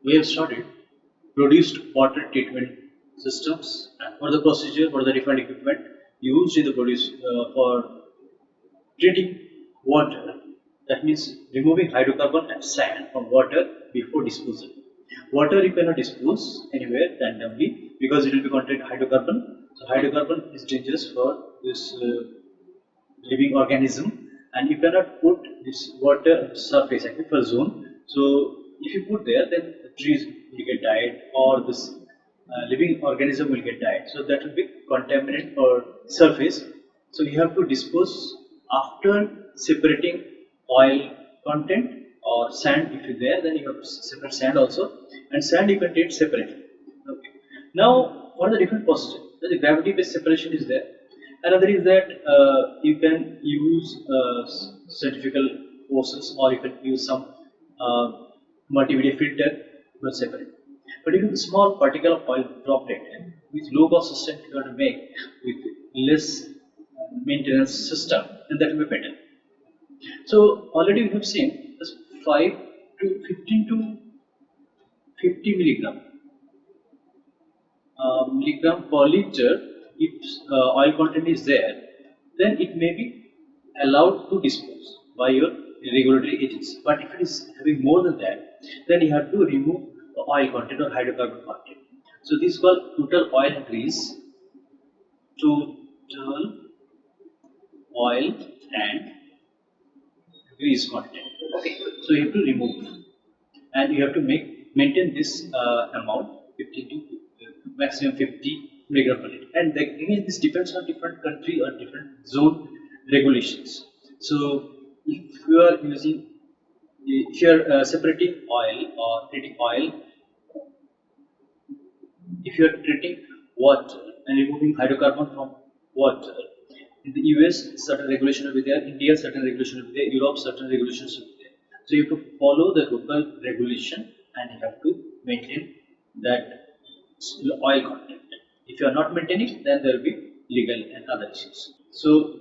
we have started produced water treatment systems. And what the procedure, what the different equipment used in the produce for treating water. That means removing hydrocarbon and sand from water before disposal. Water you cannot dispose anywhere randomly because it will be contain hydrocarbon. So hydrocarbon is dangerous for this living organism, and you cannot put this water surface aquifer zone. So if you put there, then the trees will get died or this living organism will get died. So that will be contaminant for surface. So you have to dispose after separating oil content or sand. If you're there, then you have to separate sand also, and sand you can treat separately. Okay. Now, what are the different processes? The gravity based separation is there. Another is that you can use centrifugal forces, or you can use some multimedia filter to separate. But if you have a small particle of oil droplet with low cost system you want to make with less maintenance system, then that will be better. So already we have seen this 5 to 15 to 50 milligram per liter. If oil content is there, then it may be allowed to dispose by your regulatory agency. But if it is having more than that, then you have to remove the oil content or hydrocarbon content. So this is called total oil and grease. Total oil and grease content. Okay, so you have to remove, and you have to maintain this amount 50 to maximum 50 milligram per liter. And again, this depends on different country or different zone regulations. So if you are using, if you are separating oil or treating oil, if you are treating water and removing hydrocarbon from water, in the US certain regulation will be there, India certain regulation will be there, Europe certain regulations will be there. So you have to follow the local regulation and you have to maintain that oil content. If you are not maintaining, then there will be legal and other issues. So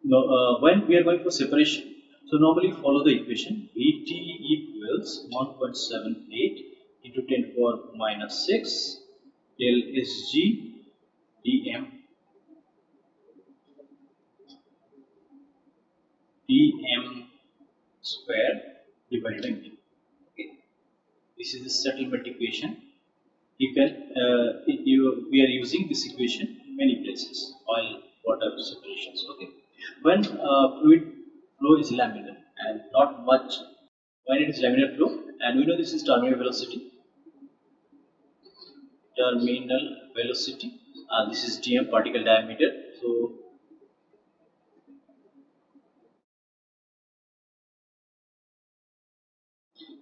when we are going for separation, so normally follow the equation Vt equals 1.78 into 10 to the power minus 6 del Sg dm square divided by mu. Okay. This is the settlement equation. You can we are using this equation in many places, oil water separations. Okay. When fluid flow is laminar and not much, when it is laminar flow, and we know this is terminal velocity, this is dm particle diameter. So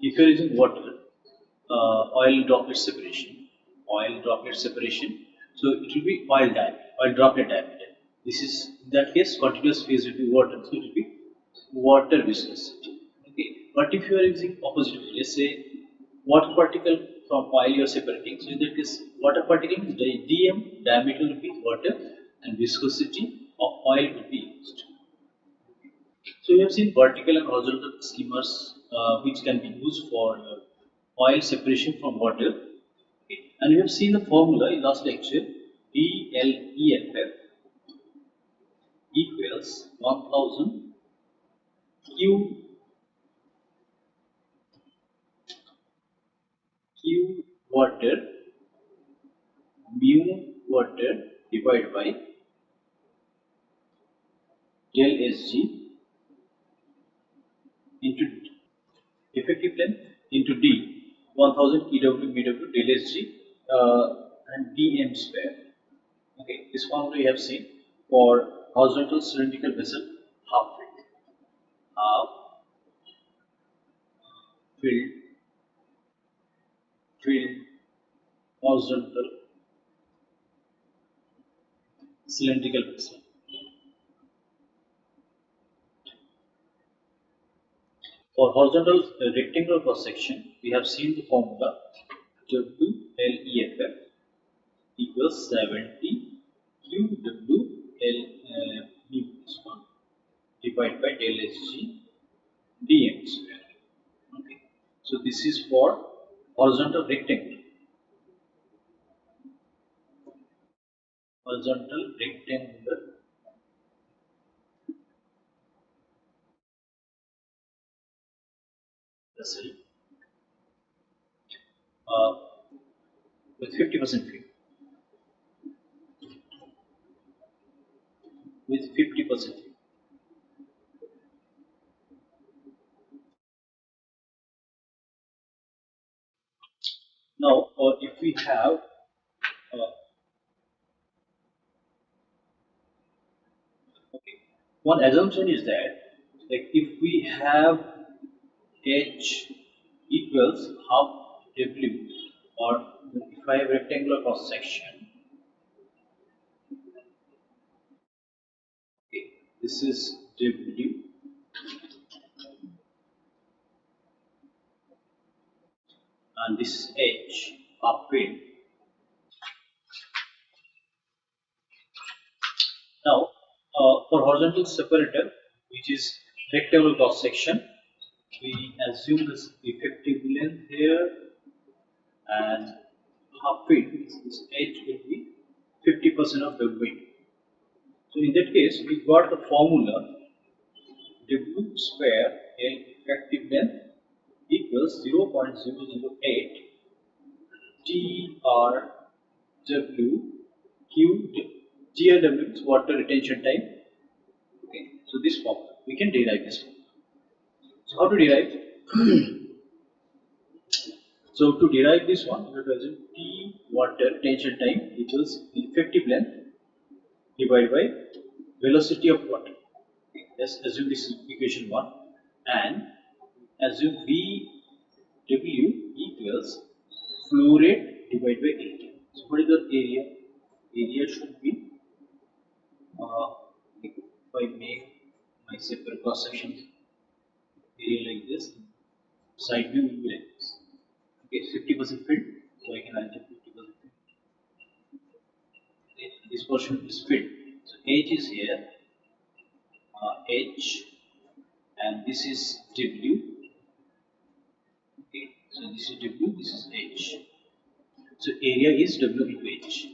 if you are using water, oil droplet separation, so it will be oil droplet diameter. This is, in that case, continuous phase will be water, so it will be water viscosity. Okay, but if you are using opposite, let's say water particle from oil you are separating, so in that case, water particle is dm diameter will be water, and viscosity of oil will be used. So you have seen vertical and horizontal skimmers which can be used for oil separation from water. Okay. And you have seen the formula in last lecture. DLEFF equals 1000 Q water mu water divided by del Sg into effective length into D 1000 EW BW del Sg and dm square. Okay, this formula you have seen for horizontal cylindrical vessel, half filled horizontal cylindrical vessel. For horizontal rectangular cross section, we have seen the formula WLEFF equals 70 QWL divided by del Sg dm square. Okay. So this is for horizontal rectangle. Horizontal rectangular vessel uh, with 50% fill. With 50%. Now, if we have okay, one assumption is that like if we have H equals half W, or if I have rectangular cross section, okay, this is W and this is H halfway. Now, for horizontal separator, which is rectangular cross section, we assume this effective length here and half feet, this H will be 50% of the weight. So in that case, we got the formula W square L effective length equals 0.008 TRW Q TRW is water retention time. Okay, so this formula we can derive this one. So how to derive? So to derive this one, we have to assume T water retention time equals effective length divided by velocity of water. Okay, let's assume this is equation 1 and assume VW equals flow rate divided by area. So what is the area? Area should be if I make my separate cross section area like this, side view will be like this. Okay, 50% filled, so I can write 50% filled. Okay, this portion is filled. So H is here, H, and this is W. Okay, so this is W, this is H. So area is W into H.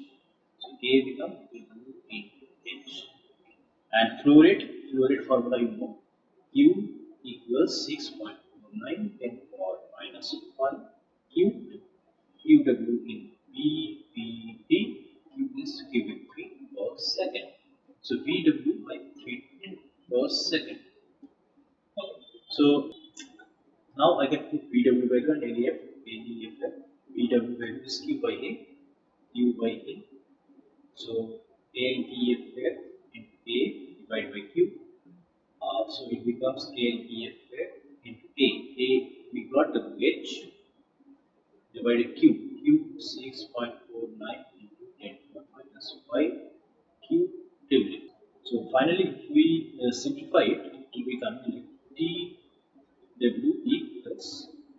So A becomes W into H. And flow rate formula you know, Q equals 6.49 10 power minus 1 QW in VPT, Q is cubic feet per second. So VW by feet per second. So now I can put VW by 1 LEF, LEF, VW value is Q by A, Q by A. So LEF into A divided by Q. So it becomes LEF into A. A we got WH divided Q. Q 6.49 into 10 to the minus 5 Q W. So finally, if we simplify it, it will become T W equals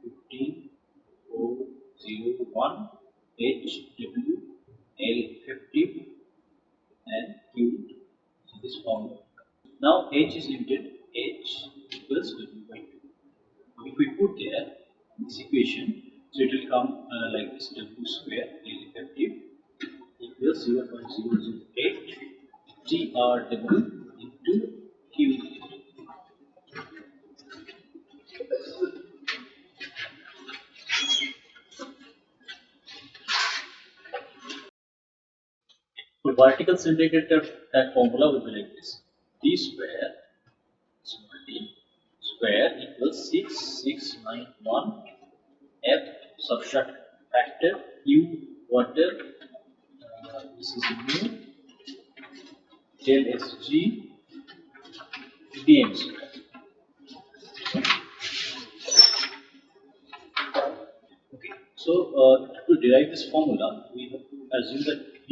15,401 H W L 50 and Q. So this formula. Now H is limited. H equals W by 2. If we put there this equation, so it will come like this: W square L effective equals 0.008 TRW into Q. For vertical cylindrical that formula will be like this: T square small t square equals 6691 F subtract factor Q water. This is mu del SG dm square. Okay. So to derive this formula, we have to assume that V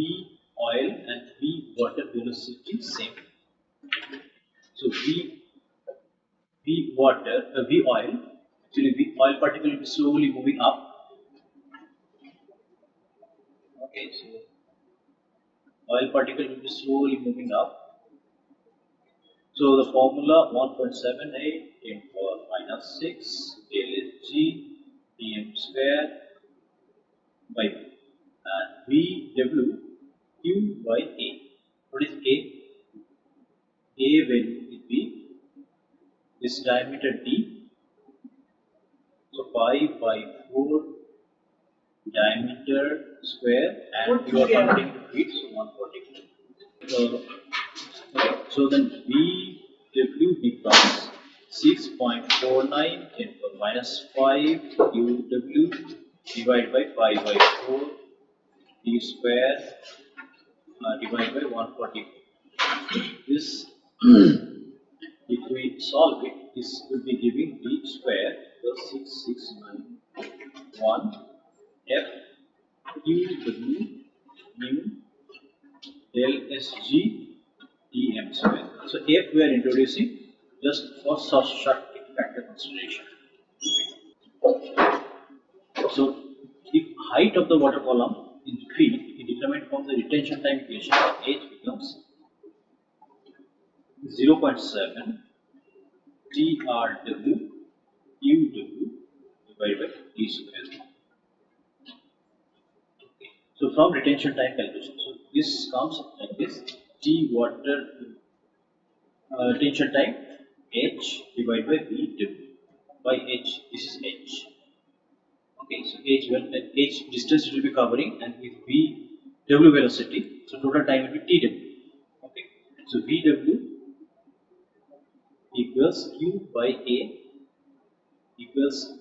oil and V water velocity same. So V water, V oil, actually V oil particle will be slowly moving up. Okay, so oil particle will be slowly moving up. So the formula 1.78 10 power minus 6 LSG dm square by VW Q by A. What is A? A value will be this diameter D. So pi by 4 diameter square, and you are converting to feet, so 140. So then VW becomes 6.49 10 to the minus 5 UW divided by pi by 4 D square divided by 140. This, if we solve it, this will be giving D square equals 6691 F UW mu del SG dm square. So F we are introducing just for short factor consideration. So if height of the water column in feet is determined from the retention time equation, H becomes 0.7 TRW UW divided by D square. So from retention time calculation, so this comes like this: T water retention time H divided by VW by H. This is H. Okay, so H distance it will be covering, and with VW velocity, so total time will be TW. Okay, so VW equals Q by A equals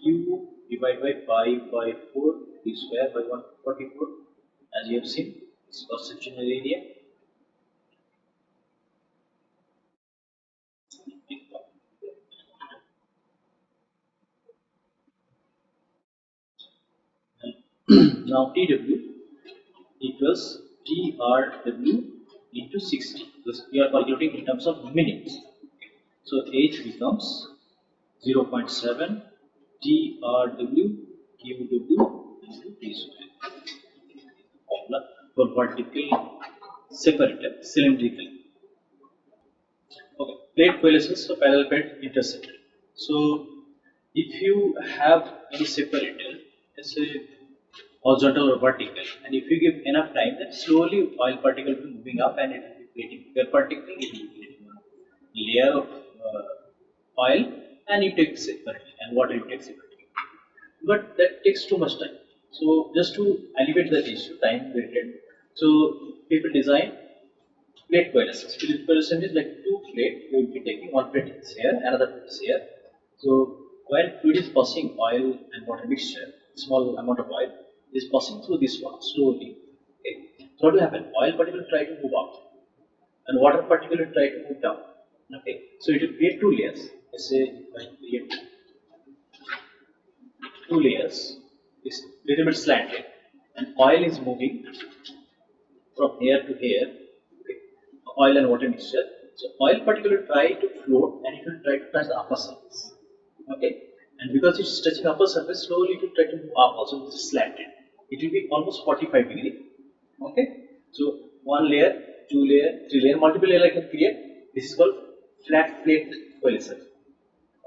Q divided by pi by 4 D square by 144, as you have seen, this cross sectional area. Now TW equals TRW into 60, because we are calculating in terms of minutes. So H becomes 0.7 TRW QW into D square. Formula for vertical separator, cylindrical. Okay, plate coalescence, so parallel plate interceptor. So if you have any separator, let's say horizontal or vertical, and if you give enough time, then slowly oil particle will be moving up, and it will be creating air particle, it will be creating a layer of oil, and you take separately, and water you take separately. But that takes too much time. So just to alleviate that issue, time related, so people design plate coalescence. Plate coalescence is like two plates. You will be taking one plate is here, another plate is here. So while fluid is passing, oil and water mixture, small amount of oil is passing through this one slowly. Okay. So what will happen? Oil particle will try to move up, and water particle will try to move down. Okay. So it will create two layers. Let's say if I create two layers, it's little bit slanted, and oil is moving from here to here. Okay. Oil and water mixture. So oil particle will try to float, and it will try to touch the upper surface. Okay. And because it's touching upper surface, slowly it will try to move up also, which is slanted. It will be almost 45 degree. Okay. So one layer, two layer, three layer, multiple layer I can create. This is called flat plate coalescence.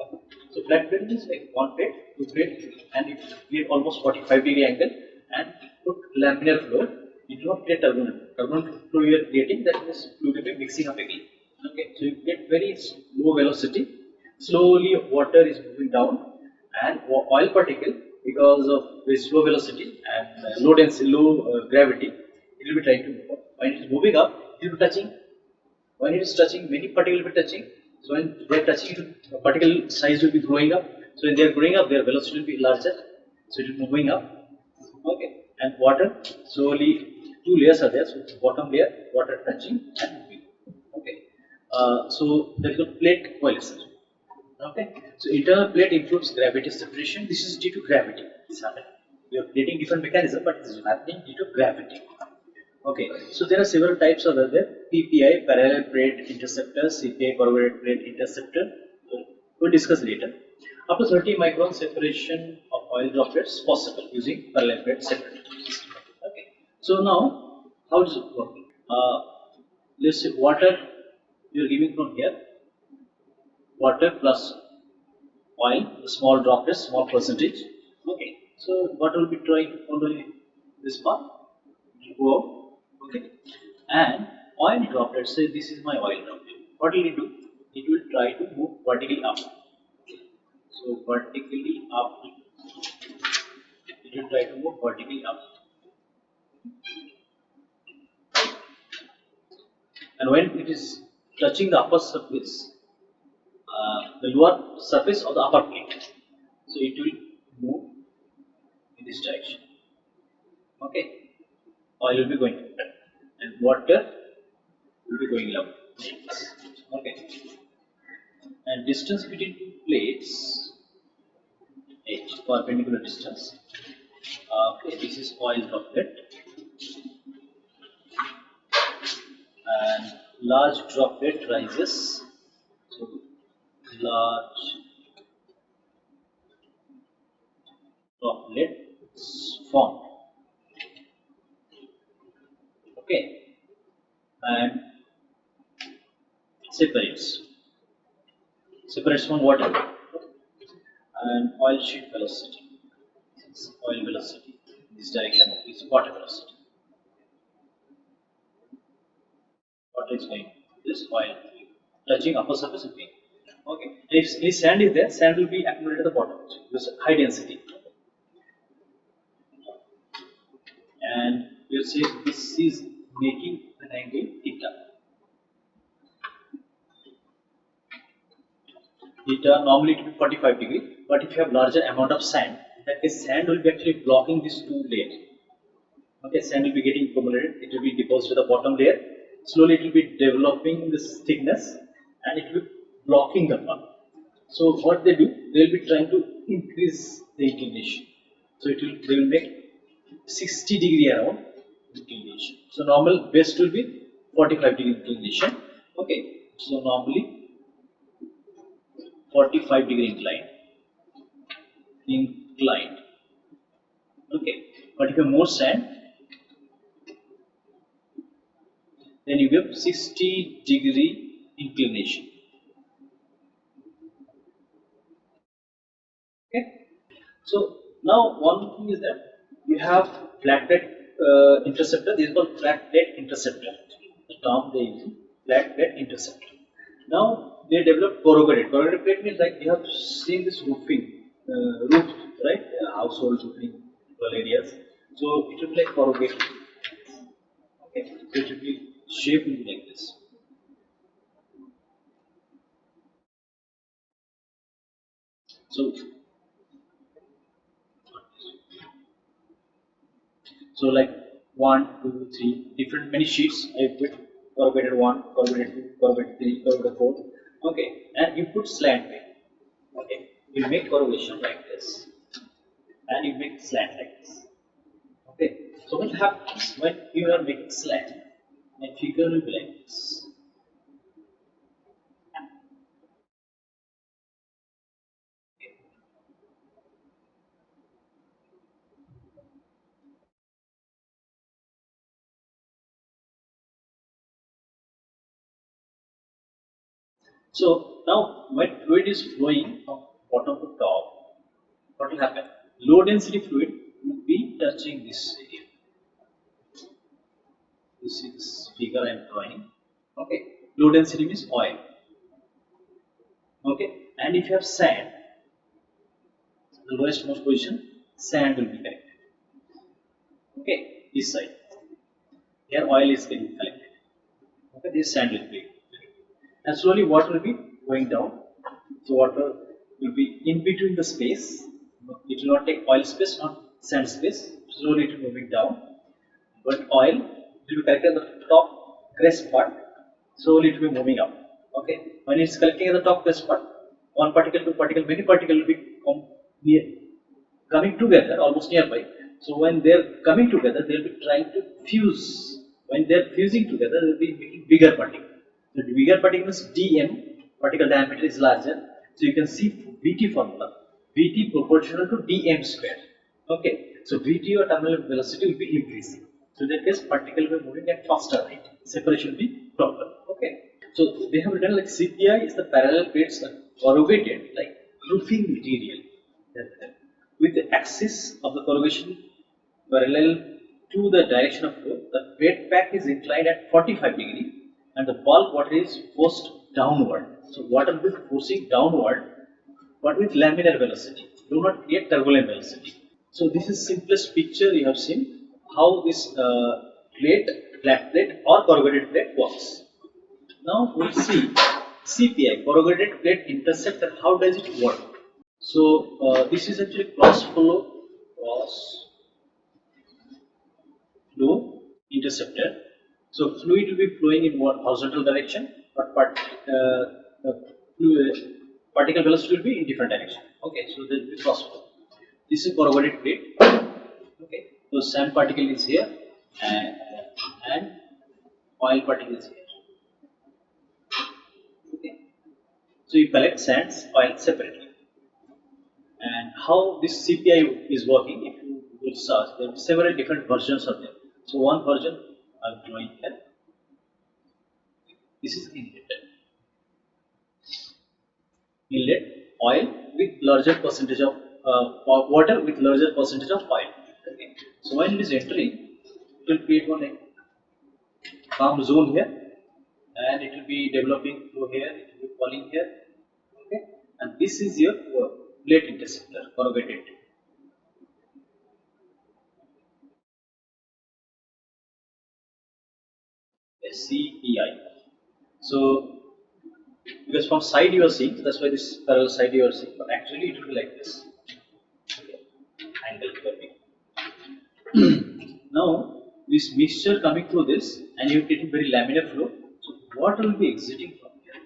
Okay. So flat plate is like one plate, two plate, and it create almost 45 degree angle, and put laminar flow. It will not create turbulent. Turbulent flow you are creating, that means fluid will be mixing up again. Okay. So you get very low velocity. Slowly water is moving down, and oil particle, because of very slow velocity and low density, low gravity, it will be trying to move up. When it is moving up, it will be touching. When it is touching, many particles will be touching. So when they are touching, the particle size will be growing up. So when they are growing up, their velocity will be larger. So it is moving up. Okay. And water, slowly, two layers are there. So bottom layer, water touching and moving. Okay. So there is a plate coalescence. Okay. So internal plate includes gravity separation. This is due to gravity. This happening. We are creating different mechanism, but this is happening due to gravity. Okay. So there are several types of other PPI, parallel plate interceptor, CPI, corrugated plate interceptor. We'll discuss later. Up to 30 micron separation of oil droplets possible using parallel plate separator. Okay. So now, how does it work? Let's say water you are giving from here. Water plus oil, the small droplets, small percentage. Okay, so what will be trying to follow this path? It will go out. Okay, and oil droplet, say this is my oil droplet. What will it do? It will try to move vertically up. So vertically up, it will try to move vertically up. And when it is touching the upper surface, the lower surface of the upper plate, so it will move in this direction. Okay, oil will be going up and water will be going up. Okay, and distance between two plates, h, perpendicular distance. Okay, this is oil droplet and large droplet rises. So large droplets formed. Okay, and separates from water. And oil sheet velocity, oil velocity in this direction is water velocity. Water is going this oil touching upper surface of paint. Okay, if sand is there, sand will be accumulated at the bottom because high density. And you see this is making an angle theta. Theta normally it will be 45 degree, but if you have larger amount of sand, in that case sand will be actually blocking these two layers. Okay, sand will be getting accumulated, it will be deposited at the bottom layer. Slowly it will be developing this thickness and it will be blocking the path. So what they do, they will be trying to increase the inclination. So they will make 60 degree around inclination. So normal best will be 45 degree inclination. Okay, so normally 45 degree inclined. Okay, but if you have more sand, then you give 60 degree inclination. Okay, so now one thing is that you have flat plate interceptor. This is called flat plate interceptor. The term they use, flat plate interceptor. Now they developed corrugated. Corrugated plate means like you have seen this roofing, roof, right? Household roofing areas. So it will be like corrugated. Okay, so it will be shape will be like this. So like 1, 2, 3 different many sheets. I put corrugated 1, corrugated 2, corrugated 3, corrugated 4. Okay, and you put slant way. Okay, you make corrugation like this, and you make slant like this. Okay, so what happens when you are making slant? My figure will be like this. So now when fluid is flowing from bottom to top, what will happen? Low density fluid will be touching this area. You see this figure I am drawing. Okay, low density means oil. Okay, and if you have sand, the lowest most position, sand will be collected. Okay, this side. Here oil is getting collected. Okay, this sand will be collected. And slowly water will be going down. So water will be in between the space. It will not take oil space, not sand space. Slowly it will be moving down. But oil will be collected at the top crest part. Slowly it will be moving up. Okay, when it's collecting at the top crest part, one particle, two particle, many particles will be coming together, almost nearby. So when they're coming together, they'll be trying to fuse. When they're fusing together, they'll be making bigger particle. So the bigger particle is dm, particle diameter is larger. So you can see Vt formula. Vt proportional to dm square. Okay, so Vt or terminal velocity will be increasing. So in that case, particle will be moving at faster rate. Separation will be proper. Okay, so they have written like CPI is the parallel plates corrugated like roofing material with the axis of the corrugation parallel to the direction of flow. The bed pack is inclined at 45 degree and the bulk water is forced downward. So water will be forcing downward but with laminar velocity. Do not create turbulent velocity. So this is simplest picture you have seen how this plate, flat plate or corrugated plate works. Now we'll see CPI, corrugated plate interceptor. How does it work? So this is actually cross flow interceptor. So fluid will be flowing in one horizontal direction, but particle velocity will be in different direction. Okay, so there will be cross flow. This is corrugated plate. Okay, so sand particle is here and oil particle is here. Okay, so you collect sands, oil separately. And how this CPI is working, if you will search, there are several different versions of them. So one version I'm drawing here. This is inlet. Inlet oil with larger percentage of water with larger percentage of oil. Okay. So when it is entering, it will create one like calm zone here, and it will be developing through here. It will be falling here. Okay, and this is your plate interceptor, corrugated. SCPI. So because from side you are seeing, so that's why this parallel side you are seeing, but actually it will be like this. Okay. Angle curving. Now this mixture coming through this and you are getting very laminar flow. So water will be exiting from here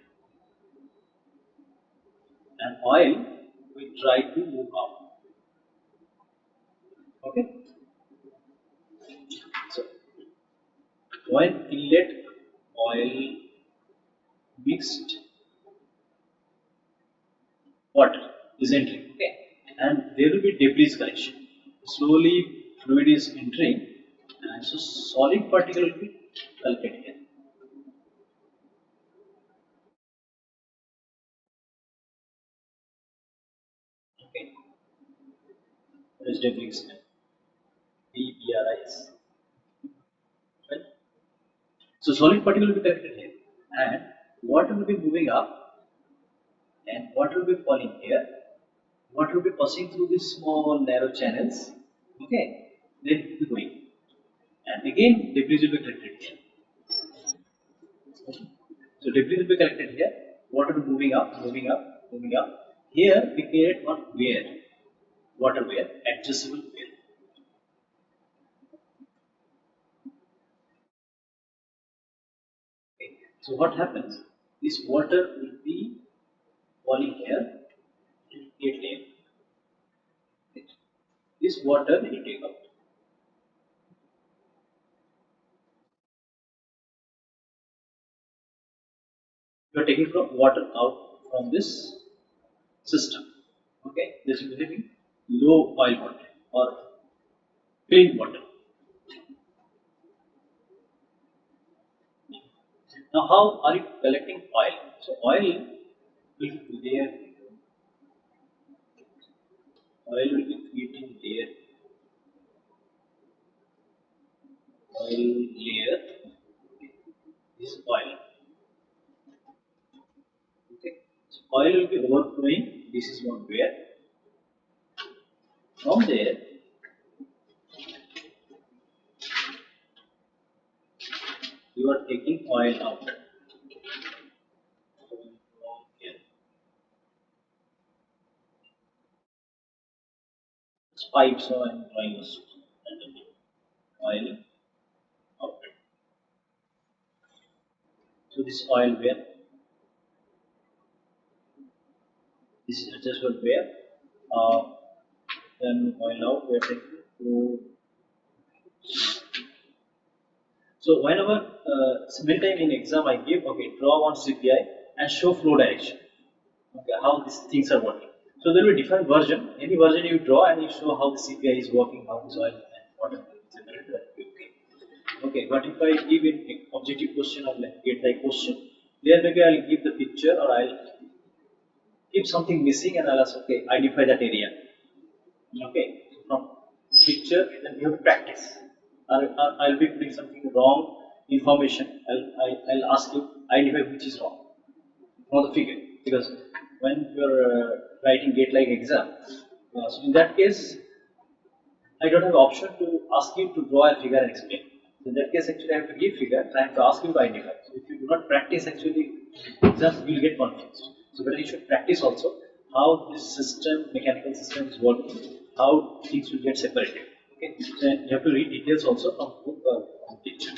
and oil will try to move out. Okay. So when inlet oil mixed water is entering, okay, and there will be debris collection. Slowly fluid is entering, and so solid particle will be collected here. Okay, what is debris? DBRIs. Right? So solid particle will be collected here, and water will be moving up, and water will be falling here. Water will be passing through these small narrow channels. Okay, then it will be going, and again debris will be collected here. Okay. So debris will be collected here. Water will be moving up, moving up, moving up. Here we create one weir, water weir, adjustable weir. Okay. So what happens? This water will be falling here. It will create layer. Okay. This water will take out. You are taking from water out from this system. Okay, this will be low oil water or clean water. Now, how are you collecting oil? So, oil will be there. Oil will be creating layer. Oil layer. This is oil. Okay. So, oil will be overflowing. This is one weir. From there, you are taking oil out. So, here. It's pipes, so I'm drawing this oil out. So, this oil weir. This is just what weir. Then oil out. We are taking to. So whenever many time in exam I give, okay, draw one CPI and show flow direction. Okay, how these things are working. So there will be different version. Any version you draw and you show how the CPI is working, how the oil and water is separated. That will be okay. Okay, but if I give an objective question or like get like question, there maybe I'll give the picture or I'll keep something missing and I'll ask, okay, identify that area. Okay, so from picture, then you have to practice. I'll be putting something wrong information. I'll ask you identify which is wrong on the figure, because when you're writing gate-like exam, so in that case, I don't have option to ask you to draw a figure and explain. So in that case, actually, I have to give figure. I have to ask you to identify. So if you do not practice, actually, exams will get confused. So better you should practice also how this system, mechanical system is working, how things will get separated. Okay, so you have to read details also from book or from picture.